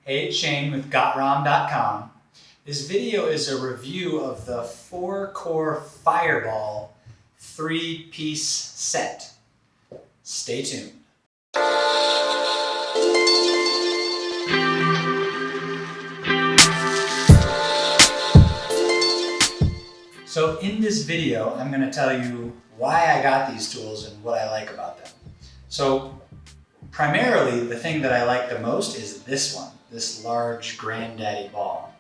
Hey, it's Shane with GotRom.com. This video is a review of the 4-core Fireball 3-piece set. Stay tuned. So in this video, I'm going to tell you why I got these tools and what I like about them. So primarily, the thing that I like the most is this one, this large granddaddy ball.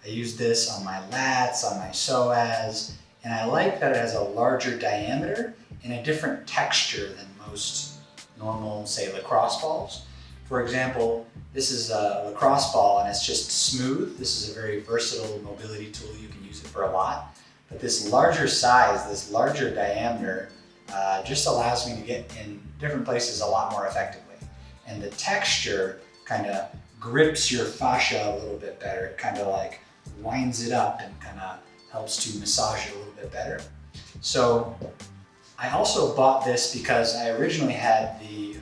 I use this on my lats, on my PSOAS, and I like that it has a larger diameter and a different texture than most normal, say, lacrosse balls. For example, this is a lacrosse ball and it's just smooth. This is a very versatile mobility tool. You can use it for a lot. But this larger size, this larger diameter, just allows me to get in different places a lot more effectively. And the texture kind of grips your fascia a little bit better. It kind of like winds it up and kind of helps to massage it a little bit better. So I also bought this because I originally had the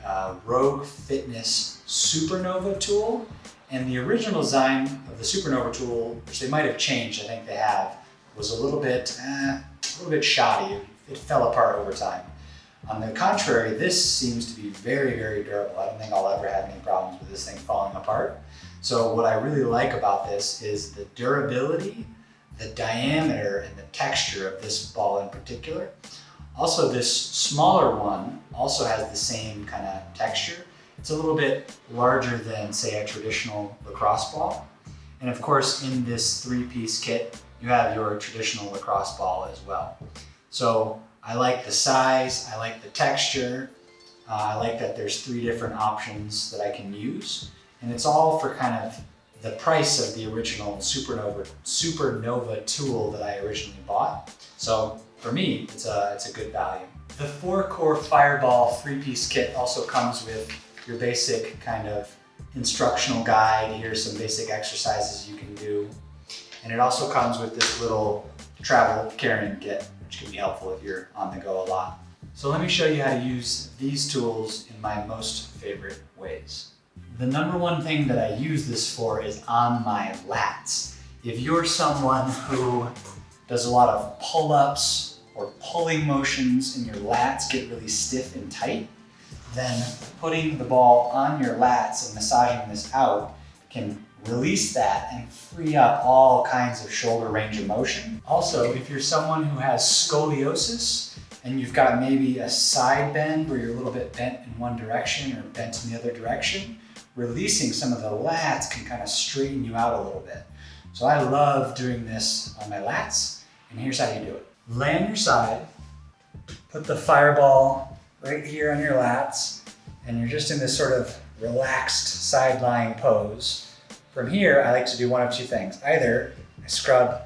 Rogue Fitness Supernova tool, and the original design of the Supernova tool, which they might have changed, I think they have, was a little bit shoddy. It fell apart over time. On the contrary, this seems to be very, very durable. I don't think I'll ever have any problems with this thing falling apart. So what I really like about this is the durability, the diameter, and the texture of this ball in particular. Also, this smaller one also has the same kind of texture. It's a little bit larger than, say, a traditional lacrosse ball. And of course, in this 3-piece kit, you have your traditional lacrosse ball as well. So I like the size, I like the texture, I like that there's 3 different options that I can use. And it's all for kind of the price of the original Supernova tool that I originally bought. So for me, it's a good value. The 4-core Fireball 3-piece kit also comes with your basic kind of instructional guide. Here's some basic exercises you can do. And it also comes with this little travel carrying kit, which can be helpful if you're on the go a lot. So let me show you how to use these tools in my most favorite ways. The number one thing that I use this for is on my lats. If you're someone who does a lot of pull-ups or pulling motions and your lats get really stiff and tight, then putting the ball on your lats and massaging this out can release that and free up all kinds of shoulder range of motion. Also, if you're someone who has scoliosis and you've got maybe a side bend where you're a little bit bent in one direction or bent in the other direction, releasing some of the lats can kind of straighten you out a little bit. So I love doing this on my lats, and here's how you do it. Lay on your side, put the Fireball right here on your lats, and you're just in this sort of relaxed side-lying pose. From here, I like to do one of 2 things. Either I scrub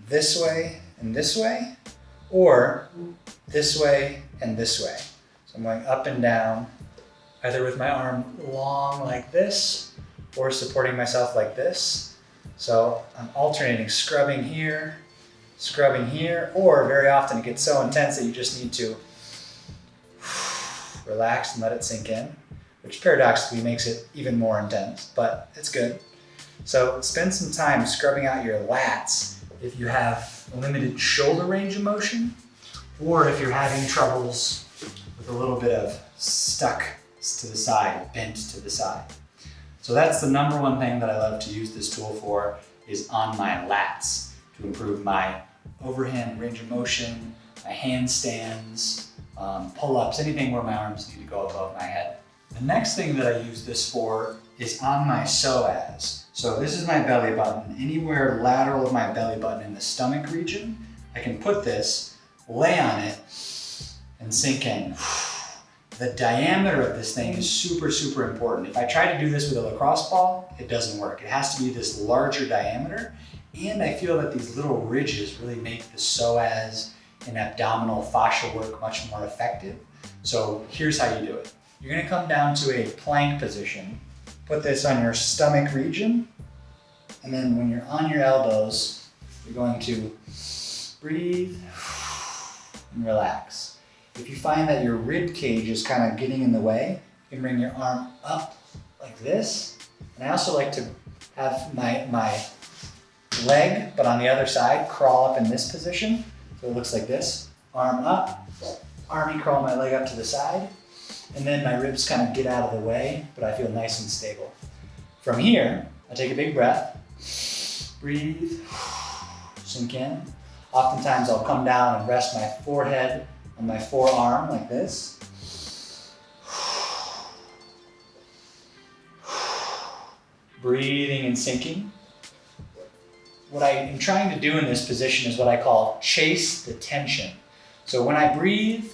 this way, or this way and this way. So I'm going up and down, either with my arm long like this, or supporting myself like this. So I'm alternating scrubbing here, or very often it gets so intense that you just need to relax and let it sink in, which paradoxically makes it even more intense, but it's good. So spend some time scrubbing out your lats if you have limited shoulder range of motion, or if you're having troubles with a little bit of stuck to the side, bent to the side. So that's the number one thing that I love to use this tool for, is on my lats, to improve my overhand range of motion, my handstands, pull-ups, anything where my arms need to go above my head. The next thing that I use this for is on my PSOAS. So this is my belly button. Anywhere lateral of my belly button in the stomach region, I can put this, lay on it, and sink in. The diameter of this thing is super, super important. If I try to do this with a lacrosse ball, it doesn't work. It has to be this larger diameter, and I feel that these little ridges really make the PSOAS and abdominal fascia work much more effective. So here's how you do it. You're gonna come down to a plank position, put this on your stomach region, and then when you're on your elbows, you're going to breathe and relax. If you find that your rib cage is kind of getting in the way, you can bring your arm up like this. And I also like to have my leg, but on the other side, crawl up in this position. So it looks like this, arm up, army crawl my leg up to the side, and then my ribs kind of get out of the way, but I feel nice and stable. From here, I take a big breath, breathe, sink in. Oftentimes I'll come down and rest my forehead on my forearm like this. Breathing and sinking. What I am trying to do in this position is what I call chase the tension. So when I breathe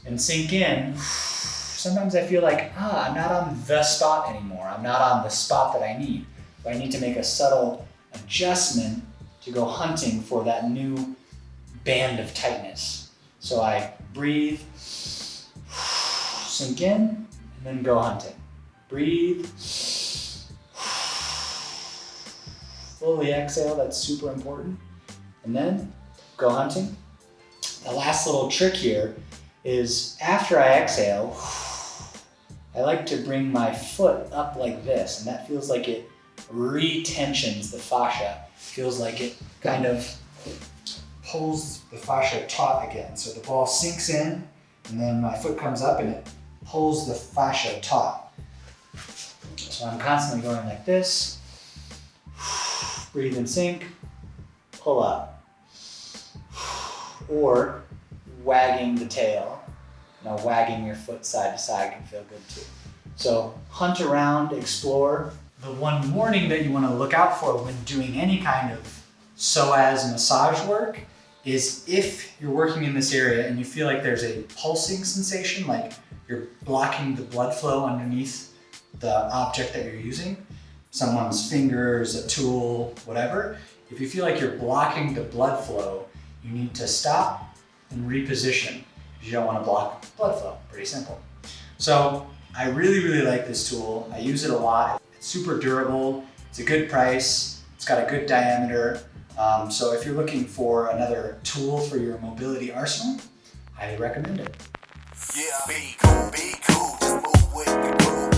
and sink in, sometimes I feel like, I'm not on the spot anymore. I'm not on the spot that I need. So I need to make a subtle adjustment to go hunting for that new band of tightness. So I breathe, sink in, and then go hunting. Breathe, fully exhale, that's super important. And then go hunting. The last little trick here is after I exhale, I like to bring my foot up like this, and that feels like it retensions the fascia. Feels like it kind of pulls the fascia taut again. So the ball sinks in, and then my foot comes up and it pulls the fascia taut. So I'm constantly going like this. Breathe and sink, pull up. Or wagging the tail. Now wagging your foot side to side can feel good too. So hunt around, explore. The one warning that you want to look out for when doing any kind of PSOAS massage work is if you're working in this area and you feel like there's a pulsing sensation, like you're blocking the blood flow underneath the object that you're using, someone's fingers, a tool, whatever. If you feel like you're blocking the blood flow, you need to stop and reposition. You don't want to block blood flow, pretty simple. So I really, really like this tool. I use it a lot. It's super durable, it's a good price, it's got a good diameter. So if you're looking for another tool for your mobility arsenal, I highly recommend it. Yeah, be cool, just move with the groove.